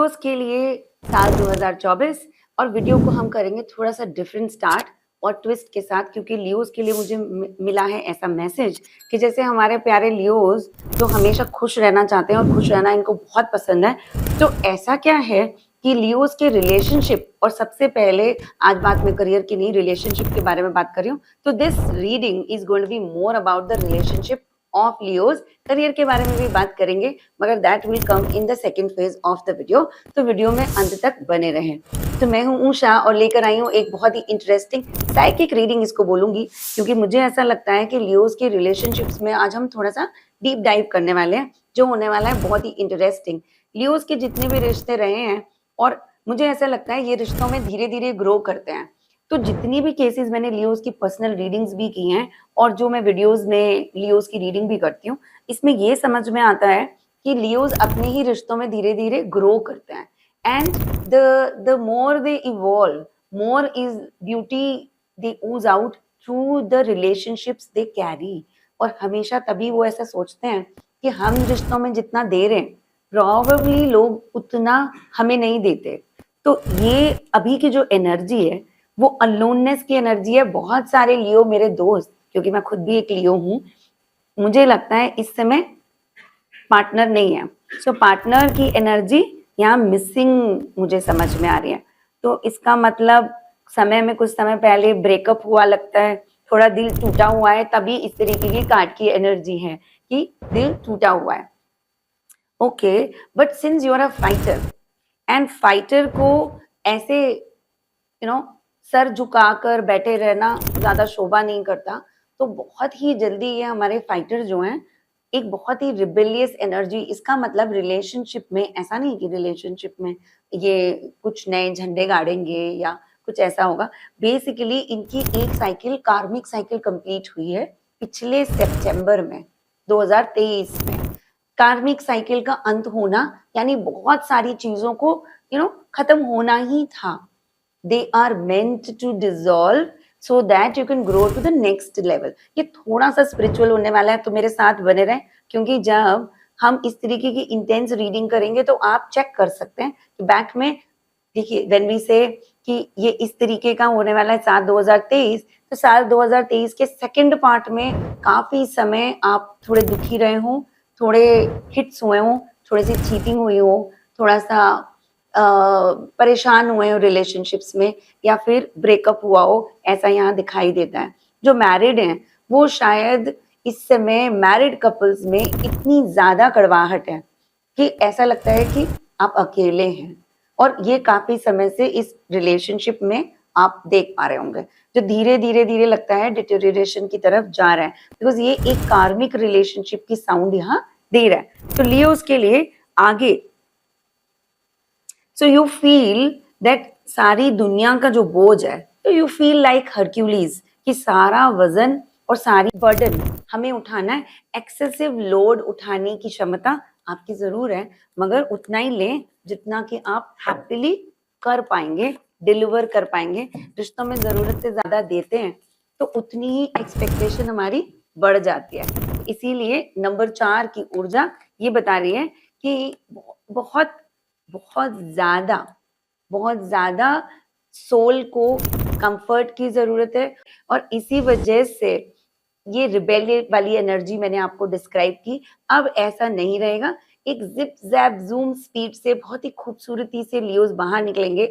Leos के लिए साल 2024 और वीडियो को हम करेंगे थोड़ा सा डिफरेंट स्टार्ट और ट्विस्ट के साथ, क्योंकि लियोस के लिए मुझे मिला है ऐसा मैसेज कि जैसे हमारे प्यारे लियोस जो हमेशा खुश रहना चाहते हैं और खुश रहना इनको बहुत पसंद है, तो ऐसा क्या है कि लियोस के रिलेशनशिप, और सबसे पहले आज बात मैं करियर की नहीं रिलेशनशिप के बारे में बात कर रही हूँ, तो this reading is going to be more about the relationship of Leos. Career के बारे में भी बात करेंगे, मगर that will come in the second phase of the video, तो वीडियो में अंत तक बने रहें। तो मैं हूं उषा और लेकर आई हूं एक बहुत ही इंटरेस्टिंग साइकिक रीडिंग इसको बोलूंगी, क्योंकि मुझे ऐसा लगता है कि लियोस के रिलेशनशिप्स में आज हम थोड़ा सा डीप डाइव करने वाले हैं, जो होने वाला है बहुत ही इंटरेस्टिंग। लियोस के जितने भी रिश्ते रहे हैं, और मुझे ऐसा लगता है ये रिश्तों में धीरे धीरे ग्रो करते हैं, तो जितनी भी केसेस मैंने लियोस की पर्सनल रीडिंग्स भी की हैं और जो मैं वीडियोस में लियोस की रीडिंग भी करती हूँ, इसमें ये समझ में आता है कि लियोस अपने ही रिश्तों में धीरे धीरे ग्रो करते हैं, and the more they evolve, more is beauty they ooze out through the relationships they carry. और हमेशा तभी वो ऐसा सोचते हैं कि हम रिश्तों में जितना दे रहे हैं, प्रॉबेबली लोग उतना हमें नहीं देते। तो ये अभी की जो एनर्जी है वो अलोननेस की एनर्जी है। बहुत सारे लियो मेरे दोस्त, क्योंकि मैं खुद भी एक लियो हूँ, मुझे लगता है इस समय पार्टनर नहीं है, सो पार्टनर की एनर्जी यहाँ मिसिंग मुझे समझ में आ रही है। तो इसका मतलब समय में कुछ समय पहले ब्रेकअप हुआ लगता है, थोड़ा दिल टूटा हुआ है, तभी इस तरीके की कार्ड की एनर्जी है कि दिल टूटा हुआ है। Okay, but since you are a fighter, and fighter को ऐसे सर झुकाकर बैठे रहना ज्यादा शोभा नहीं करता, तो बहुत ही जल्दी ये हमारे फाइटर जो हैं एक बहुत ही रिबेलियस एनर्जी। इसका मतलब रिलेशनशिप में ऐसा नहीं कि रिलेशनशिप में ये कुछ नए झंडे गाड़ेंगे या कुछ ऐसा होगा। बेसिकली इनकी एक साइकिल, कार्मिक साइकिल कंप्लीट हुई है पिछले सितंबर में 2023 में। कार्मिक साइकिल का अंत होना यानी बहुत सारी चीजों को खत्म होना ही था। They are meant to dissolve so that you can grow to the next level। ये थोड़ा सा स्पिरिचुअल होने वाला है, तो मेरे साथ बने रहें, क्योंकि जब हम इस तरीके की इंटेंस रीडिंग करेंगे तो आप चेक कर सकते हैं कि बैक में देखिए, व्हेन वी से कि ये इस तरीके का होने वाला है साल 2023, तो साल 2023 के सेकंड पार्ट में काफी समय आप थोड़े दुखी रहे हो, थोड़े हिट्स हुए हो, थोड़ी सी चीटिंग हुई हो, थोड़ा सा परेशान हुए हो रिलेशनशिप्स में, या फिर ब्रेकअप हुआ हो, ऐसा यहाँ दिखाई देता है। जो मैरिड हैं वो शायद इस समय मैरिड कपल्स में इतनी ज्यादा कड़वाहट है कि ऐसा लगता है कि आप अकेले हैं, और ये काफी समय से इस रिलेशनशिप में आप देख पा रहे होंगे, जो धीरे धीरे धीरे लगता है डिटेरियोरेशन की तरफ जा रहा है, बिकॉज ये एक कार्मिक रिलेशनशिप की साउंड यहाँ दे रहा है। तो लियोस के लिए आगे, सो यू फील दैट सारी दुनिया का जो बोझ है, तो यू फील लाइक हरक्यूलिस कि सारा वजन और सारी बर्डन हमें उठाना है। एक्सेसिव लोड उठाने की क्षमता आपकी जरूर है, मगर उतना ही लें जितना कि आप हैप्पीली कर पाएंगे, डिलीवर कर पाएंगे। रिश्तों में जरूरत से ज्यादा देते हैं तो उतनी ही एक्सपेक्टेशन हमारी बढ़ जाती है। इसीलिए नंबर 4 की ऊर्जा ये बता रही है कि बहुत बहुत ज्यादा सोल को कंफर्ट की जरूरत है, और इसी वजह से ये रिबेलियन वाली एनर्जी मैंने आपको डिस्क्राइब की, अब ऐसा नहीं रहेगा। एक जिप जैप जूम स्पीड से बहुत ही खूबसूरती से लियोस बाहर निकलेंगे,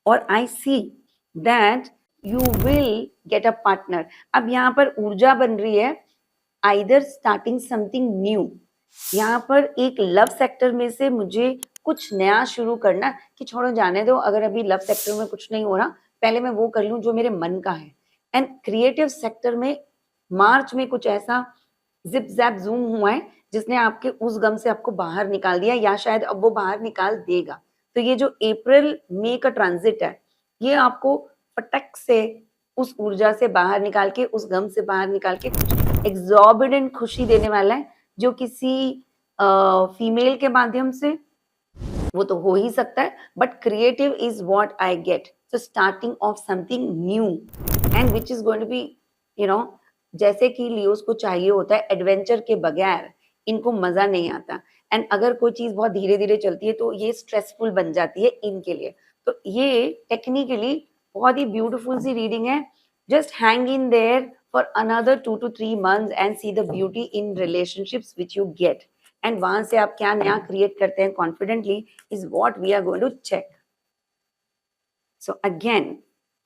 और I see that you will get a partner. अब यहाँ पर ऊर्जा बन रही है आइदर स्टार्टिंग समथिंग न्यू, यहाँ पर एक लव सेक्टर में से मुझे कुछ नया शुरू करना, कि छोड़ो जाने दो, अगर अभी लव सेक्टर में कुछ नहीं हो रहा, पहले मैं वो कर लूं जो मेरे मन का है। एंड क्रिएटिव सेक्टर में मार्च में कुछ ऐसा जिप जैप जूम हुआ है जिसने आपके उस गम से आपको बाहर निकाल दिया, या शायद अब वो बाहर निकाल देगा। तो ये जो अप्रैल मई का ट्रांजिट है, ये आपको फटक से उस ऊर्जा से बाहर निकाल के, उस गम से बाहर निकाल के कुछ एग्जॉर्बिडेंट खुशी देने वाला है, जो किसी फीमेल के माध्यम से वो तो हो ही सकता है, but creative is what I get. So starting of something new, and which is going to be जैसे कि लियोस को चाहिए होता है एडवेंचर के बगैर इनको मजा नहीं आता। एंड अगर कोई चीज बहुत धीरे धीरे चलती है तो ये स्ट्रेसफुल बन जाती है इनके लिए। तो ये टेक्निकली बहुत ही ब्यूटीफुल सी रीडिंग है। Just hang in there for another 2 to 3 months and see the beauty in relationships which you get, and वहां से आप क्या नया क्रिएट करते हैं confidently is what we are going to check. So again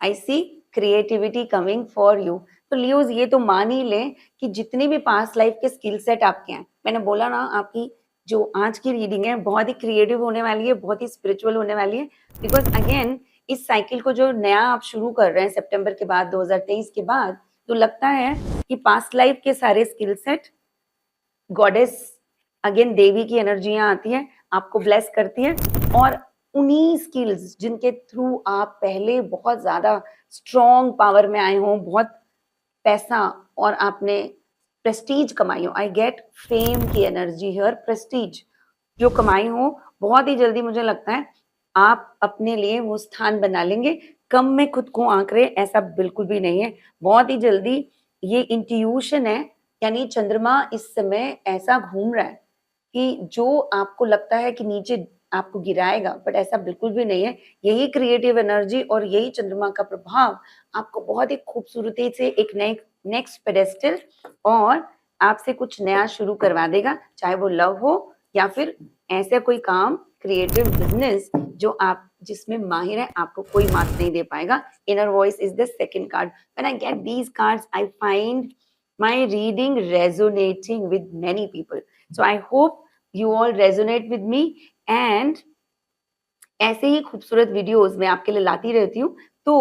I see creativity coming for you. तो Leos ये तो मान ही लें कि जितने भी पास्ट लाइफ के स्किल सेट आपके हैं, मैंने बोला ना आपकी जो आज की रीडिंग है बहुत ही क्रिएटिव होने वाली है, बहुत ही स्पिरिचुअल होने वाली है। बिकॉज अगेन इस साइकिल को जो नया आप शुरू कर रहे हैं सितंबर के बाद 2023 के बाद, तो लगता है कि पास्ट लाइफ के सारे स्किल सेट, गॉडेस अगेन देवी की एनर्जियां आती है, आपको ब्लेस करती है, और उन्हीं स्किल्स जिनके थ्रू आप पहले बहुत ज्यादा स्ट्रॉन्ग पावर में आए हों, बहुत पैसा और आपने प्रेस्टीज कमाई हो, आई गेट फेम की एनर्जी हियर, प्रेस्टीज जो कमाई हो, बहुत ही जल्दी मुझे लगता है आप अपने लिए वो स्थान बना लेंगे। कम में खुद को आंक रहे ऐसा बिल्कुल भी नहीं है, बहुत ही जल्दी ये इंट्यूशन है, यानी चंद्रमा इस समय ऐसा घूम रहा है कि जो आपको लगता है कि नीचे आपको गिराएगा, बट ऐसा बिल्कुल भी नहीं है। यही क्रिएटिव एनर्जी और यही चंद्रमा का प्रभाव आपको बहुत ही खूबसूरती से एक नेक्स्ट पेडेस्टल और आपसे कुछ नया शुरू करवा देगा, चाहे वो लव हो या फिर ऐसा कोई काम, क्रिएटिव बिजनेस जो आप जिसमें माहिर है, आपको कोई मात नहीं दे पाएगा। Inner voice is the second card. When I get these cards I find my reading resonating with many people, so I hope you all resonate with me, and ऐसे ही खूबसूरत वीडियोस मैं आपके लिए लाती रहती हूँ। तो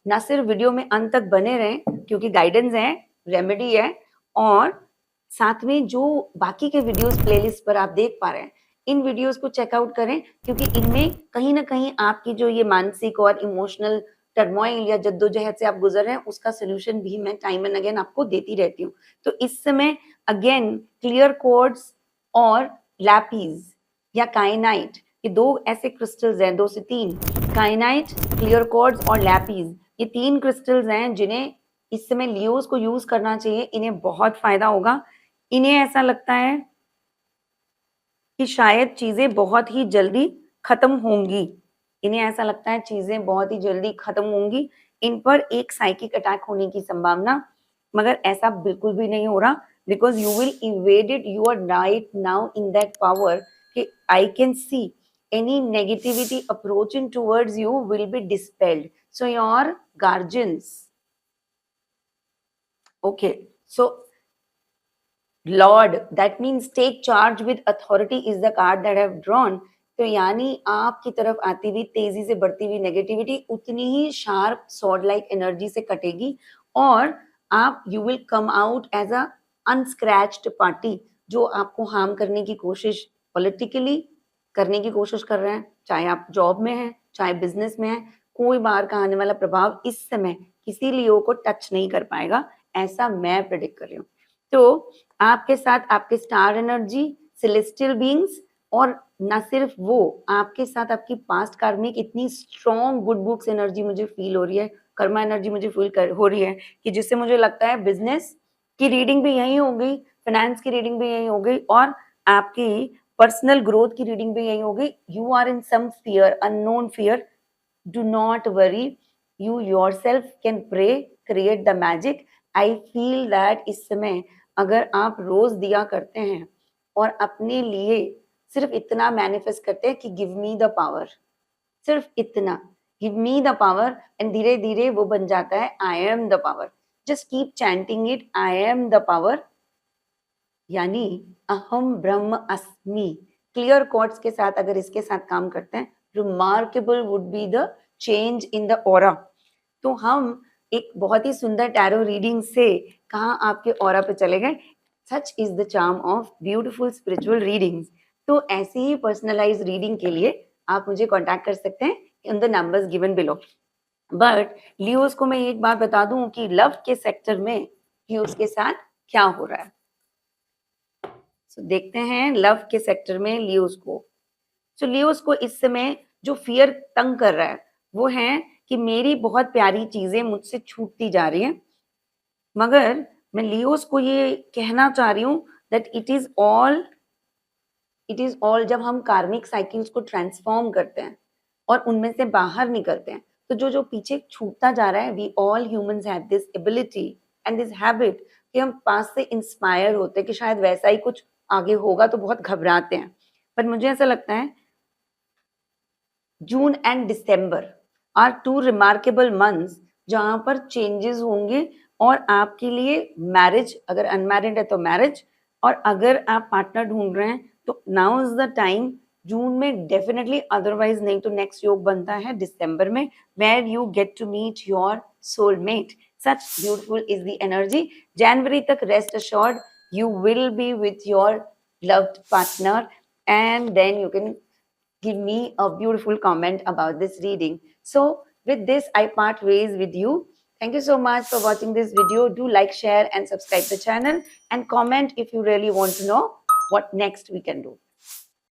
ना सिर्फ वीडियो में अंत तक बने रहें क्योंकि गाइडेंस है, रेमेडी है, और साथ में जो बाकी के वीडियोस प्लेलिस्ट पर आप देख पा रहे हैं, इन वीडियोस को चेकआउट करें क्योंकि इनमें कहीं ना कहीं आपकी जो ये मानसिक और इमोशनल टर्मोइल या जद्दोजहद से आप गुजर रहे हैं उसका सोल्यूशन भी मैं टाइम एंड अगेन आपको देती रहती हूँ। तो इस समय अगेन क्लियर कोड्स और लैपीज या काइनाइट, ये दो ऐसे क्रिस्टल्स हैं, 2 से 3, काइनाइट, क्लियर कोड्स और लैपीज, ये 3 क्रिस्टल्स हैं जिन्हें इस समय लियोस को यूज करना चाहिए। इन्हें बहुत फायदा होगा। इन्हें ऐसा लगता है कि शायद चीजें बहुत ही जल्दी खत्म होंगी, इन्हें ऐसा लगता है चीजें बहुत ही जल्दी खत्म होंगी, इन पर एक साइकिक अटैक होने की संभावना, मगर ऐसा बिल्कुल भी नहीं हो रहा because you will evade it, you are right now in that power कि I can see any negativity approaching towards you will be dispelled. So your guardians, okay, so Lord, that means take charge with authority is the card that I have drawn. तो यानी आपकी तरफ आती हुई तेजी से बढ़ती हुई नेगेटिविटी उतनी ही शार्प सॉर्ड लाइक एनर्जी से कटेगी और आप you will come out as a unscratched party जो आपको हार्म करने की कोशिश पॉलिटिकली करने की कोशिश कर रहे हैं, चाहे आप जॉब में हैं, चाहे बिजनेस में हैं, कोई बाहर का आने वाला प्रभाव इस समय किसी लियो को टच नहीं कर पाएगा, ऐसा मैं प्रेडिक्ट कर रही हूँ। तो आपके साथ आपके स्टार एनर्जी, सेलेस्टियल बीइंग्स, और ना सिर्फ वो, आपके साथ आपकी पास्ट कार्मिक इतनी स्ट्रॉन्ग गुड बुक्स एनर्जी मुझे फील हो रही है, कर्मा एनर्जी मुझे फील हो रही है कि जिससे मुझे लगता है बिजनेस की रीडिंग भी यही हो गई, फाइनेंस की रीडिंग भी यही हो गई, और आपकी पर्सनल ग्रोथ की रीडिंग भी यही हो गई। You are in some fear, unknown fear, do not worry, you yourself can pray, create the magic. I feel that इस समय अगर आप रोज दिया करते हैं और अपने लिए सिर्फ इतना मैनिफेस्ट करते हैं कि गिव मी द पावर, सिर्फ इतना, give me the power, and धीरे धीरे वो बन जाता है I am the power. Just keep chanting it, I am the power, यानी अहम ब्रह्म अस्मि। क्लियर कोट्स के साथ अगर इसके साथ काम करते हैं, remarkable would be the change in the aura. तो हम एक बहुत ही सुंदर टैरो रीडिंग से कहाँ आपके ऑरा पे चले गए। Such is the charm of beautiful spiritual readings. तो ऐसे ही पर्सनलाइज रीडिंग के लिए आप मुझे कांटेक्ट कर सकते हैं in the numbers given below. But Leos को मैं एक बात बता दूं कि लव के सेक्टर में लियोस के साथ क्या हो रहा है। देखते हैं लव के सेक्टर में लियोस को। लियोस को इस समय जो फियर तंग कर रहा है वो है कि मेरी बहुत प्यारी चीजें मुझसे छूटती जा रही हैं, मगर मैं लियोस को ये कहना चाह रही हूँ that it is all it is all जब हम कार्मिक साइकिल्स को ट्रांसफॉर्म करते हैं और उनमें से बाहर निकलते हैं, तो जो जो पीछे छूटता जा रहा है, we all humans have this ability and this habit कि हम पास से इंस्पायर होते हैं कि शायद वैसा ही कुछ आगे होगा, तो बहुत घबराते हैं। पर मुझे ऐसा लगता है June and December are two remarkable months जहां पर चेंजेस होंगे और आपके लिए मैरिज, अगर अनमैरिड है तो मैरिज, और अगर आप पार्टनर ढूंढ रहे हैं तो नाउ इज द टाइम। जून में डेफिनेटली, अदरवाइज नहीं तो नेक्स्ट योग बनता है दिसंबर में, where you get to meet your soulmate. Such beautiful is the energy. जनवरी तक rest assured you will be with your loved partner, and then you can give me a beautiful comment about this reading. So with this, I part ways with you. Thank you so much for watching this video. Do like, share and subscribe the channel, and comment if you really want to know what next we can do.